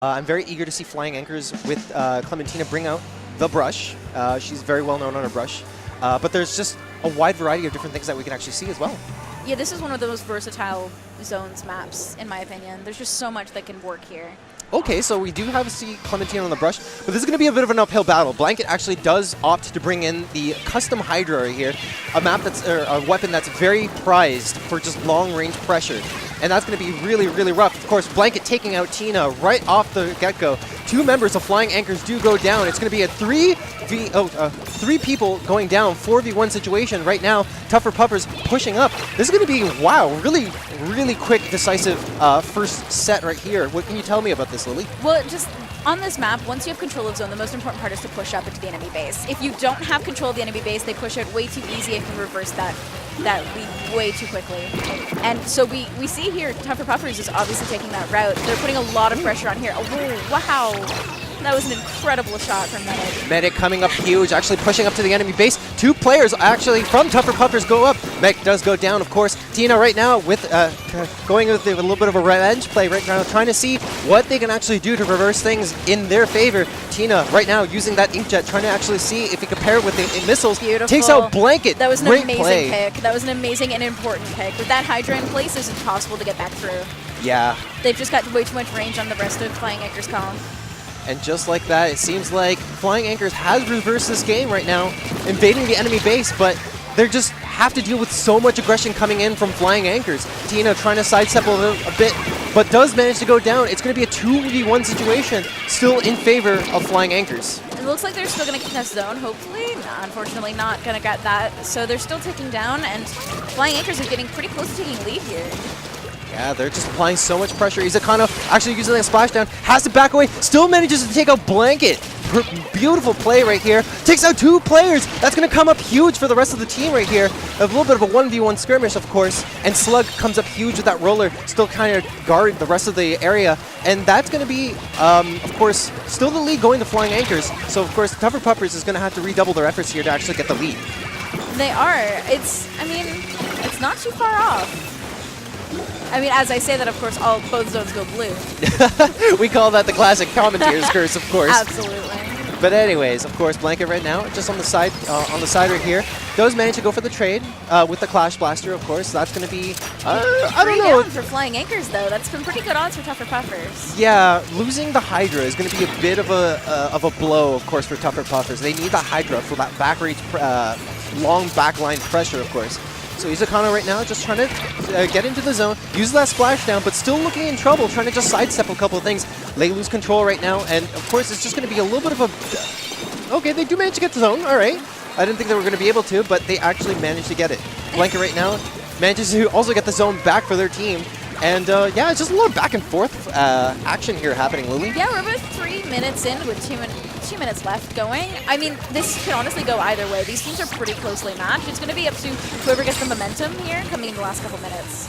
I'm very eager to see Flying Anchors with Clementina bring out the brush. She's very well known on her brush. But there's just a wide variety of different things that we can actually see as well. Yeah, this is one of the most versatile zones maps, in my opinion. There's just so much that can work here. Okay, so we do have to see Clementina on the brush, but this is going to be a bit of an uphill battle. Blanket actually does opt to bring in the custom Hydra right here, a map that's a weapon that's very prized for just long-range pressure, and that's going to be really, really rough. Of course, Blanket taking out Tina right off the get-go. Two members of Flying Anchors do go down. It's going to be a three people going down, 4v1 situation right now. Tougher Puppers pushing up. This is going to be, wow, really, really quick, decisive first set right here. What can you tell me about this, Lily? Well, just on this map, once you have control of zone, the most important part is to push up into the enemy base. If you don't have control of the enemy base, they push out way too easy and can reverse that lead way too quickly. And so we see here, Tougher Puffers is obviously taking that route. They're putting a lot of pressure on here. Oh, wow. That was an incredible shot from Medic. Medic coming up huge, actually pushing up to the enemy base. Two players actually from Tougher Puffers go up. Medic does go down, of course. Tina right now with going with a little bit of a revenge play right now, trying to see what they can actually do to reverse things in their favor. Tina right now using that inkjet, trying to actually see if he can pair it with the missiles. Beautiful. Takes out Blanket. That was an Great amazing play. pick. That was an amazing and important pick. With that Hydra in place, it's impossible to get back through. Yeah. They've just got way too much range on the rest of Flying Anchor's column. And just like that, it seems like Flying Anchors has reversed this game right now, invading the enemy base, but they just have to deal with so much aggression coming in from Flying Anchors. Tina trying to sidestep a bit, but does manage to go down. It's going to be a 2v1 situation, still in favor of Flying Anchors. It looks like they're still going to contest zone, hopefully. Nah, unfortunately, not going to get that. So they're still taking down, and Flying Anchors are getting pretty close to taking lead here. Yeah, they're just applying so much pressure. Izakano actually using that splashdown, has to back away, still manages to take out Blanket. Beautiful play right here. Takes out two players. That's going to come up huge for the rest of the team right here. A little bit of a 1v1 skirmish, of course. And Slug comes up huge with that roller, still kind of guard the rest of the area. And that's going to be, of course, still the lead going to Flying Anchors. So, of course, Tougher Puppers is going to have to redouble their efforts here to actually get the lead. They are. I mean, it's not too far off. I mean, as I say that, of course, both zones go blue. We call that the classic commentator's curse, of course. Absolutely. But anyways, of course, Blanket right now, just on the side right here, does manage to go for the trade with the Clash Blaster, of course. That's going to be, I don't know. For Flying Anchors, though, that's been pretty good odds for Tougher Puffers. Yeah, losing the Hydra is going to be a bit of a blow, of course, for Tougher Puffers. They need the Hydra for that back reach, long backline pressure, of course. So Izakano right now just trying to get into the zone, use that splashdown, but still looking in trouble, trying to just sidestep a couple of things. They lose control right now, and of course it's just going to be a little bit of a... Okay, they do manage to get the zone, all right. I didn't think they were going to be able to, but they actually managed to get it. Blanket right now manages to also get the zone back for their team. And yeah, it's just a little back and forth action here happening, Lily. Yeah, we're about 3 minutes in with 2 minutes left going. I mean, this could honestly go either way. These teams are pretty closely matched. It's going to be up to whoever gets the momentum here coming in the last couple minutes.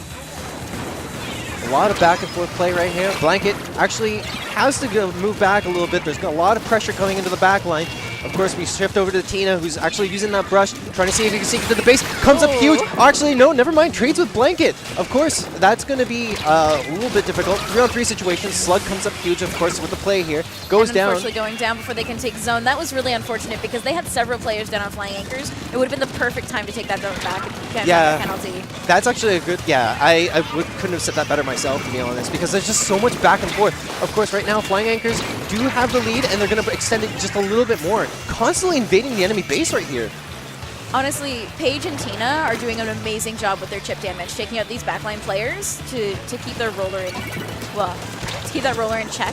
A lot of back and forth play right here. Blanket actually has to go move back a little bit. There's a lot of pressure coming into the back line. Of course, we shift over to Tina, who's actually using that brush, trying to see if he can sneak into the base. Comes up huge. Actually, no, never mind. Trades with Blanket. Of course, that's going to be a little bit difficult. 3-on-3 situation. Slug comes up huge, of course, with the play here. Goes down. Unfortunately, going down before they can take zone. That was really unfortunate because they had several players down on Flying Anchors. It would have been the perfect time to take that zone back and get that penalty. That's actually a good, yeah, I couldn't have said that better myself, to be honest, because there's just so much back and forth. Of course, right now, Flying Anchors do have the lead, and they're going to extend it just a little bit more. Constantly invading the enemy base right here. Honestly, Paige and Tina are doing an amazing job with their chip damage, taking out these backline players to keep their roller in, well, to keep that roller in check.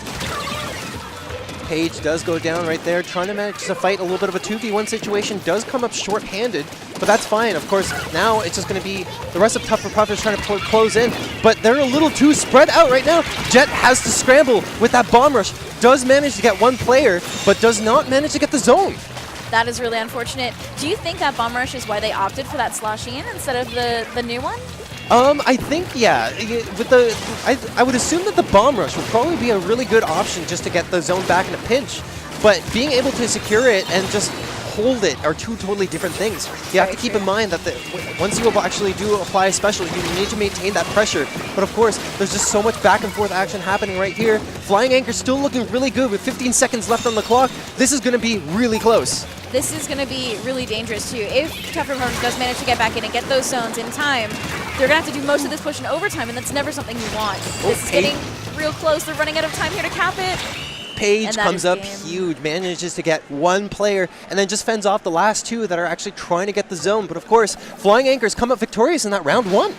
Paige does go down right there, trying to manage to fight a little bit of a 2v1 situation, does come up short-handed, but that's fine. Of course, now it's just going to be the rest of Tougher Puffers trying to close in, but they're a little too spread out right now. Jet has to scramble with that bomb rush, does manage to get one player, but does not manage to get the zone. That is really unfortunate. Do you think that bomb rush is why they opted for that slosh in instead of the new one? I think, yeah. With I would assume that the bomb rush would probably be a really good option just to get the zone back in a pinch. But being able to secure it and just hold it are two totally different things. You have to keep in mind that once you actually do apply a special, you need to maintain that pressure. But of course, there's just so much back and forth action happening right here. Flying Anchor still looking really good with 15 seconds left on the clock. This is going to be really close. This is going to be really dangerous too. If Tougher Puffers does manage to get back in and get those zones in time, they're going to have to do most of this push in overtime, and that's never something you want. This is getting real close. They're running out of time here to cap it. Paige comes up huge, manages to get one player, and then just fends off the last two that are actually trying to get the zone. But of course, Flying Anchors come up victorious in that round one.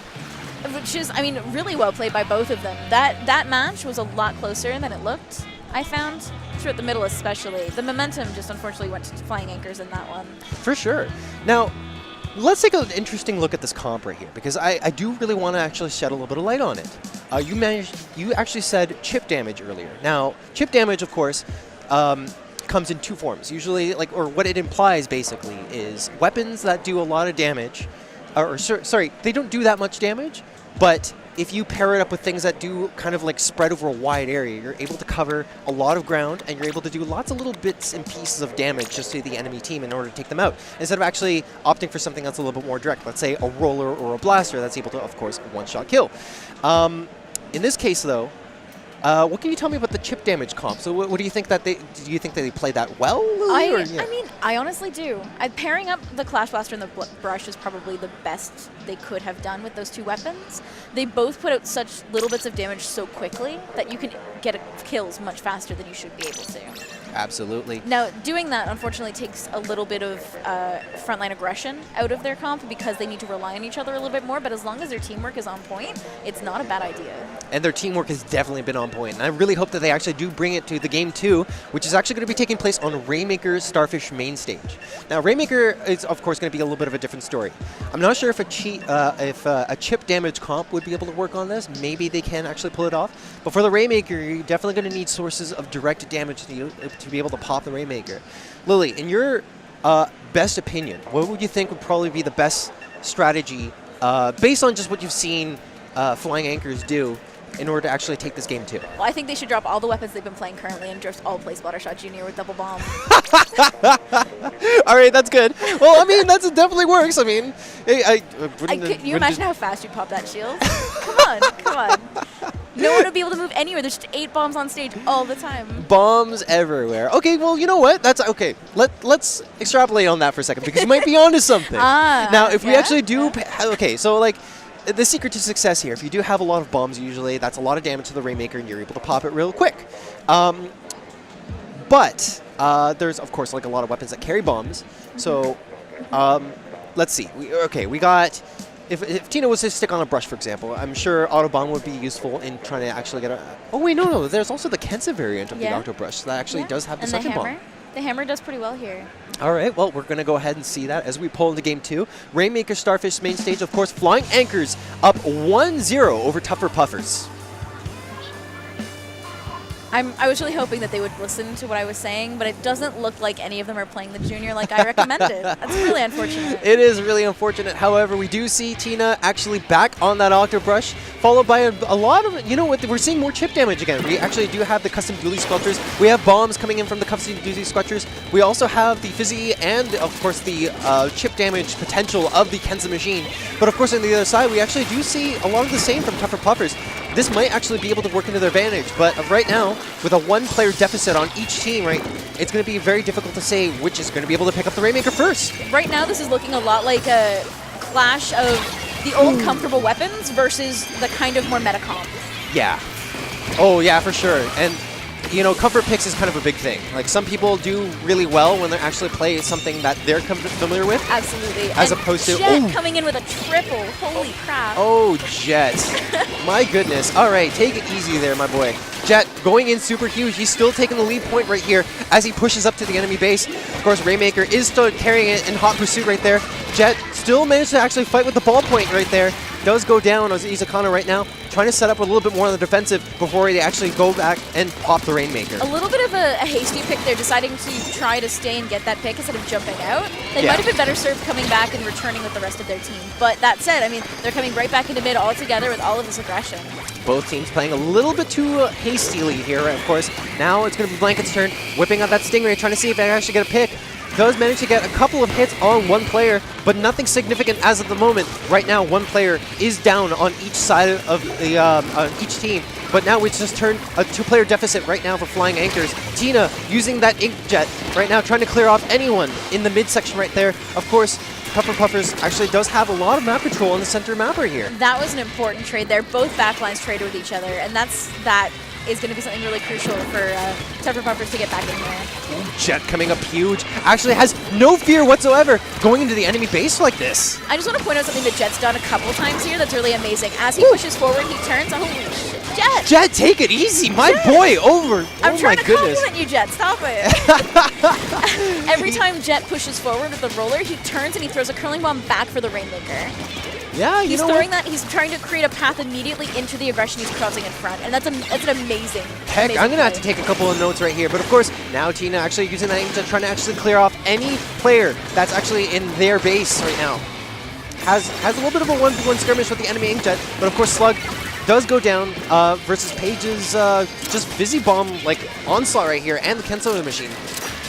Which is, I mean, really well played by both of them. That match was a lot closer than it looked, I found, throughout the middle especially. The momentum just unfortunately went to Flying Anchors in that one. For sure. Now, let's take an interesting look at this comp right here, because I do really want to actually shed a little bit of light on it. You actually said chip damage earlier. Now, chip damage, of course, comes in two forms. Usually, or what it implies basically is weapons that do a lot of damage, sorry, they don't do that much damage, but if you pair it up with things that do kind of like spread over a wide area, you're able to cover a lot of ground, and you're able to do lots of little bits and pieces of damage just to the enemy team in order to take them out, instead of actually opting for something that's a little bit more direct. Let's say a roller or a blaster that's able to, of course, one-shot kill. In this case, though, what can you tell me about the chip damage comp? So what do you think that do you think that they played that well? I mean, I honestly do. Pairing up the Clash Blaster and the Brush is probably the best they could have done with those two weapons. They both put out such little bits of damage so quickly that you can get kills much faster than you should be able to. Absolutely. Now, doing that, unfortunately, takes a little bit of frontline aggression out of their comp because they need to rely on each other a little bit more, but as long as their teamwork is on point, it's not a bad idea. And their teamwork has definitely been on point, and I really hope that they actually do bring it to the game 2, which is actually going to be taking place on Rainmaker's Starfish main stage. Now, Rainmaker is, of course, going to be a little bit of a different story. I'm not sure if a chip damage comp would be able to work on this. Maybe they can actually pull it off. But for the Rainmaker, you're definitely going to need sources of direct damage to be able to pop the Rainmaker. Lily, in your best opinion, what would you think would probably be the best strategy based on just what you've seen Flying Anchors do in order to actually take this game 2? Well, I think they should drop all the weapons they've been playing currently and just all play Splattershot Jr. with double bomb. All right, that's good. Well, I mean, that definitely works. I mean, can you imagine how fast you'd pop that shield? Come on. No one would be able to move anywhere. There's just 8 bombs on stage all the time. Bombs everywhere. Okay, well, you know what? That's okay. Let's extrapolate on that for a second, because you might be onto something. Now, if we actually do, okay, so like, the secret to success here, if you do have a lot of bombs, usually that's a lot of damage to the Rainmaker, and you're able to pop it real quick. But there's, of course, like a lot of weapons that carry bombs. So let's see. We got... If Tina was to stick on a brush, for example, I'm sure Auto Bomb would be useful in trying to actually get a... Oh, wait, no. There's also the Kensa variant of the Octo Brush that actually does have the second bomb. The hammer does pretty well here. All right, well, we're going to go ahead and see that as we pull into game 2. Rainmaker Starfish main stage, of course, Flying Anchors up 1-0 over Tougher Puffers. I was really hoping that they would listen to what I was saying, but it doesn't look like any of them are playing the junior like I recommended. That's really unfortunate. It is really unfortunate. However, we do see Tina actually back on that Octo Brush, followed by a lot of, you know what, we're seeing more chip damage again. We actually do have the custom dually sculptures. We have bombs coming in from the custom dually sculptures. We also have the Fizzy and, of course, the chip damage potential of the Kensa machine. But, of course, on the other side, we actually do see a lot of the same from Tougher Puffers. This might actually be able to work into their advantage, but right now, with a 1-player deficit on each team, right, it's going to be very difficult to say which is going to be able to pick up the Rainmaker first. Right now, this is looking a lot like a clash of the old comfortable weapons versus the kind of more meta comp. Yeah. Oh, yeah, for sure. And, you know, comfort picks is kind of a big thing. Like, some people do really well when they actually play something that they're familiar with. Absolutely. As opposed to... Jet coming in with a triple. Holy crap. Oh, Jet. My goodness. All right, take it easy there, my boy. Jet going in super huge. He's still taking the lead point right here as he pushes up to the enemy base. Of course, Rainmaker is still carrying it in hot pursuit right there. Jet still managed to actually fight with the ball point right there. Does go down as Izakana right now, trying to set up a little bit more on the defensive before they actually go back and pop the Rainmaker. A little bit of a hasty pick there, deciding to try to stay and get that pick instead of jumping out. They might have been better served coming back and returning with the rest of their team. But that said, I mean, they're coming right back into mid all together with all of this aggression. Both teams playing a little bit too hastily here, of course. Now it's going to be Blanket's turn, whipping out that Stingray, trying to see if they actually get a pick. does manage to get a couple of hits on one player, but nothing significant as of the moment. Right now, one player is down on each side of the each team, but now it's just turned a 2-player deficit right now for Flying Anchors. Tina using that Inkjet right now, trying to clear off anyone in the midsection right there. Of course, Tougher Puffers actually does have a lot of map control on the center map right here. That was an important trade there. Both backlines trade with each other, and that is going to be something really crucial for Tougher Puffers to get back in here. Jet coming up huge. Actually has no fear whatsoever going into the enemy base like this. I just want to point out something that Jet's done a couple times here that's really amazing. As he pushes forward, he turns. Holy shit, Jet! Jet, take it easy. My boy, over. I'm oh trying my to goodness. compliment you, Jet. Stop it. Every time Jet pushes forward with the roller, he turns and he throws a curling bomb back for the Rainmaker. Yeah, he's throwing that. He's trying to create a path immediately into the aggression he's causing in front, and that's an amazing. Heck, amazing I'm gonna have to take a couple of notes right here. But of course, now Tina actually using that Inkjet, trying to actually clear off any player that's actually in their base right now. Has a little bit of a 1v1 skirmish with the enemy Inkjet, but of course Slug does go down versus Page's just busy bomb like onslaught right here, and the Kenso machine.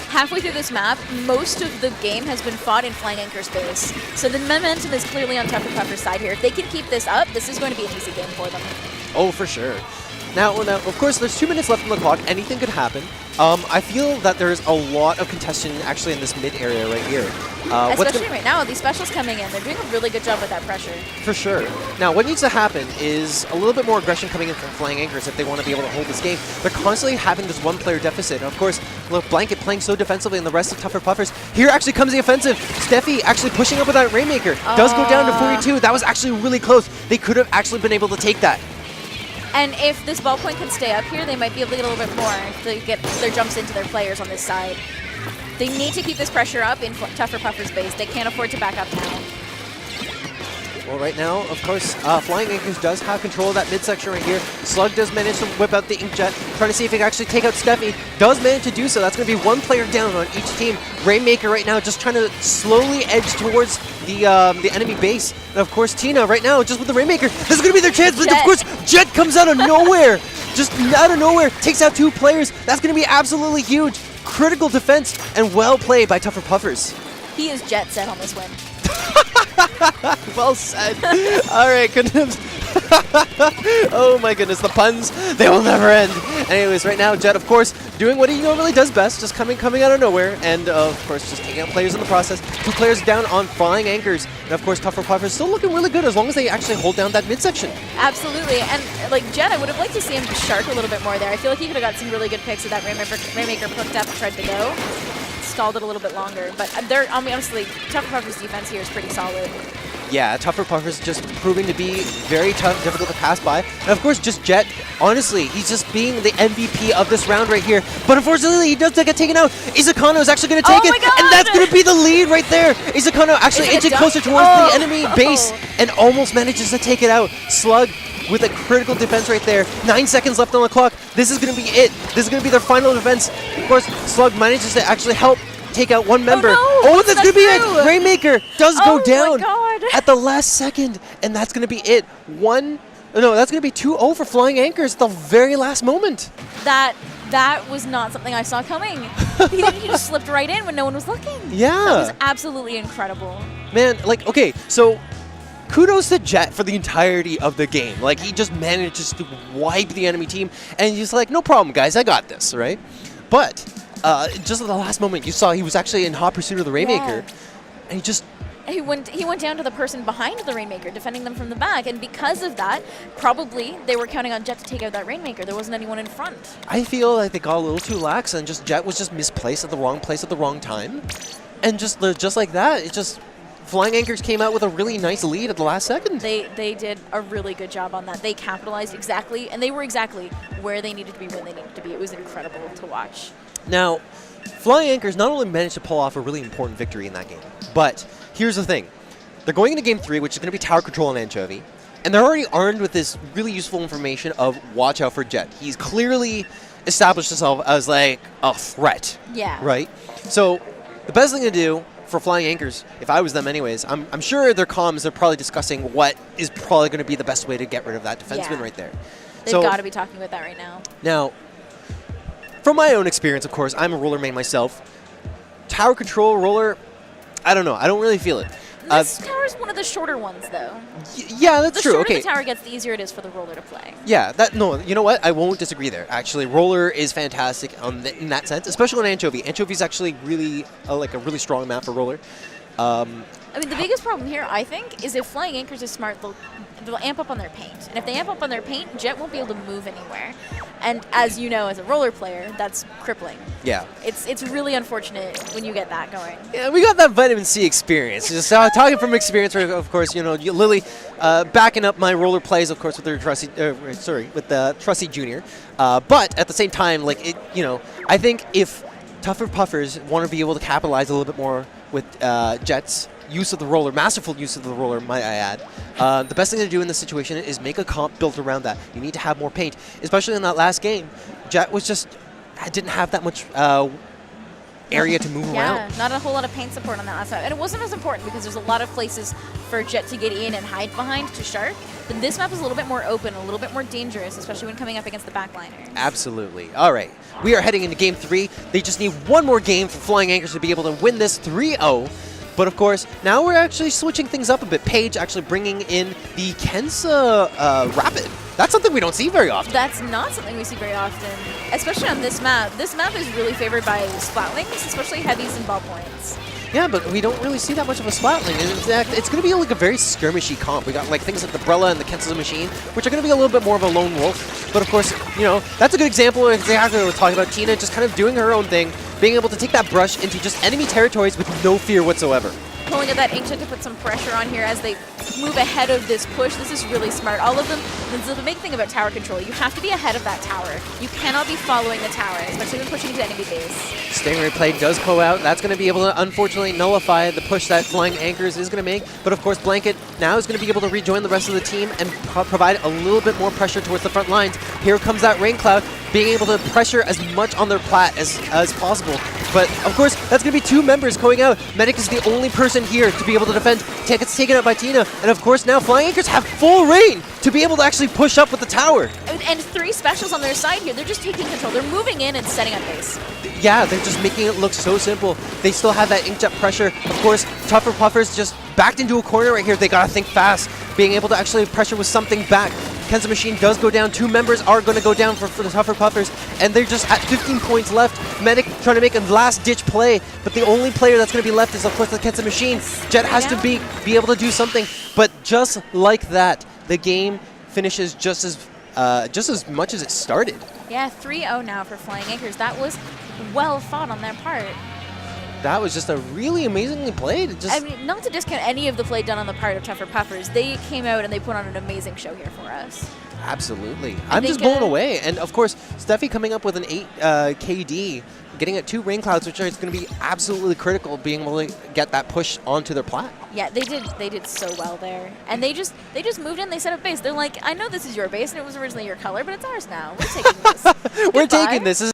Halfway through this map, most of the game has been fought in Flying Anchor's base. So the momentum is clearly on Tougher Puffer's side here. If they can keep this up, this is going to be an easy game for them. Oh, for sure. Now, of course, there's 2 minutes left on the clock. Anything could happen. I feel that there's a lot of contention actually in this mid area right here. Especially right now, these specials coming in. They're doing a really good job with that pressure. For sure. Now, what needs to happen is a little bit more aggression coming in from Flying Anchors if they want to be able to hold this game. They're constantly having this 1-player deficit. And of course, look, Blanket playing so defensively and the rest of Tougher Puffers. Here actually comes the offensive. Steffi actually pushing up with that Rainmaker. Does go down to 42. That was actually really close. They could have actually been able to take that. And if this ballpoint can stay up here, they might be able to get a little bit more if they get their jumps into their players on this side. They need to keep this pressure up in Tougher Puffer's base. They can't afford to back up now. Well, right now, of course, Flying Anchors does have control of that midsection right here. Slug does manage to whip out the Inkjet, trying to see if he can actually take out Steffi. Does manage to do so. That's going to be 1 player down on each team. Rainmaker right now just trying to slowly edge towards the enemy base. And of course, Tina right now just with the Rainmaker. This is going to be their chance, but of course, Jet comes out of nowhere. Just out of nowhere, takes out 2 players. That's going to be absolutely huge. Critical defense and well played by Tougher Puffers. He is jet set on this win. Well said. All right, goodness. Oh my goodness, the puns, they will never end. Anyways, right now, Jet, of course, doing what he normally does best, just coming out of nowhere, and of course, just taking out players in the process. 2 players down on Flying Anchors, and of course, Tougher Puffers still looking really good as long as they actually hold down that midsection. Absolutely, and like Jet, I would have liked to see him shark a little bit more there. I feel like he could have got some really good picks of that Rainmaker hooked up and tried to go. Stalled it a little bit longer, but honestly, Tougher Puffer's defense here is pretty solid. Yeah, Tougher Puffers just proving to be very tough, difficult to pass by. And of course, just Jet, honestly, he's just being the MVP of this round right here. But unfortunately, he does get taken out. Izakano is actually going to take it, and that's going to be the lead right there. Izakano actually inching closer towards the enemy base and almost manages to take it out. Slug with a critical defense right there. 9 seconds left on the clock. This is going to be it. This is going to be their final defense. Of course, Slug manages to actually help take out 1 member. Oh, that's going to be it. Rainmaker does go down God. at the last second, and that's going to be it. That's going to be 2-0 for Flying Anchors at the very last moment. That was not something I saw coming. he just slipped right in when no one was looking. Yeah. That was absolutely incredible. Man, like, okay, so kudos to Jet for the entirety of the game. Like, he just manages to wipe the enemy team, and he's like, no problem, guys, I got this, right? But just at the last moment, you saw he was actually in hot pursuit of the Rainmaker, and he went down to the person behind the Rainmaker, defending them from the back, and because of that, probably they were counting on Jet to take out that Rainmaker. There wasn't anyone in front. I feel like they got a little too lax, and just Jet was just misplaced at the wrong place at the wrong time, and just like that, it just Flying Anchors came out with a really nice lead at the last second. They did a really good job on that. They capitalized exactly, and they were exactly where they needed to be when they needed to be. It was incredible to watch. Now, Flying Anchors not only managed to pull off a really important victory in that game, but here's the thing. They're going into Game 3, which is going to be tower control and Anchovy, and they're already armed with this really useful information of watch out for Jet. He's clearly established himself as like a threat. Yeah. Right? So the best thing to do for Flying Anchors, if I was them anyways, I'm sure their comms are probably discussing what is probably going to be the best way to get rid of that defenseman right there. They've got to be talking about that right now. Now, from my own experience, of course, I'm a roller main myself. tower control roller, I don't know. I don't really feel it. This tower is one of the shorter ones, though. Yeah, that's true. The Okay. shorter the tower gets, the easier it is for the roller to play. Yeah, you know what? I won't disagree there. Actually, roller is fantastic in that sense, especially on Anchovy. Anchovy is actually really like a really strong map for roller. I mean, the biggest problem here, I think, is if Flying Anchors is smart, they'll amp up on their paint. And if they amp up on their paint, Jet won't be able to move anywhere. And as you know, as a roller player, that's crippling. Yeah. It's really unfortunate when you get that going. Yeah, we got that vitamin C experience. Just talking from experience, of course, Lily backing up my roller plays, of course, with her Trusty Jr. But at the same time, I think if Tougher Puffers want to be able to capitalize a little bit more with Jet's use of the roller, masterful use of the roller, might I add. The best thing to do in this situation is make a comp built around that. You need to have more paint, especially in that last game. Jet didn't have that much area to move around. Yeah, not a whole lot of paint support on that last map. And it wasn't as important because there's a lot of places for Jet to get in and hide behind to Shark. But this map is a little bit more open, a little bit more dangerous, especially when coming up against the backliners. Absolutely. All right. We are heading into Game 3. They just need one more game for Flying Anchors to be able to win this 3-0. But of course, now we're actually switching things up a bit. Paige actually bringing in the Kensa Rapid. That's something we don't see very often. That's not something we see very often, especially on this map. This map is really favored by Splatlings, especially heavies and ballpoints. Yeah, but we don't really see that much of a Splatling. And in fact, it's going to be like a very skirmishy comp. We got things like the Brella and the Kensa Machine, which are going to be a little bit more of a lone wolf. But of course, that's a good example of exactly what we're talking about. Tina just kind of doing her own thing, being able to take that brush into just enemy territories with no fear whatsoever. Pulling at that Inkjet to put some pressure on here as they move ahead of this push. This is really smart. All of them, the big thing about tower control, you have to be ahead of that tower. You cannot be following the tower, especially when pushing to enemy base. Stingray play does go out. That's going to be able to, unfortunately, nullify the push that Flying Anchors is going to make. But of course, Blanket now is going to be able to rejoin the rest of the team and provide a little bit more pressure towards the front lines. Here comes that Rain Cloud, being able to pressure as much on their plat as possible. But of course, that's going to be two members going out. Medic is the only person here to be able to defend. Gets taken out by Tina. And of course, now Flying Anchors have full reign to be able to actually push up with the tower. And three specials on their side here. They're just taking control. They're moving in and setting up base. Yeah, they're just making it look so simple. They still have that inkjet pressure. Of course, Tougher Puffers just backed into a corner right here. They got to think fast. Being able to actually pressure with something back. Kensa Machine does go down. Two members are going to go down for the Tougher Puffers. And they're just at 15 points left. Medic trying to make a last-ditch play. But the only player that's going to be left is, of course, the Kensa Machine. Jet has to be able to do something. But just like that, the game finishes just as much as it started. Yeah, 3-0 now for Flying Anchors. That was well fought on their part. That was just a really amazingly played. I mean, not to discount any of the play done on the part of Tougher Puffers. They came out and they put on an amazing show here for us. Absolutely. I'm just blown away. And of course, Steffi coming up with an 8 KD, getting at 2 Rain Clouds, which is going to be absolutely critical, being able to get that push onto their plat. Yeah, they did so well there. And they just moved in, they set up base. They're like, I know this is your base and it was originally your color, but it's ours now. We're taking this. We're taking this.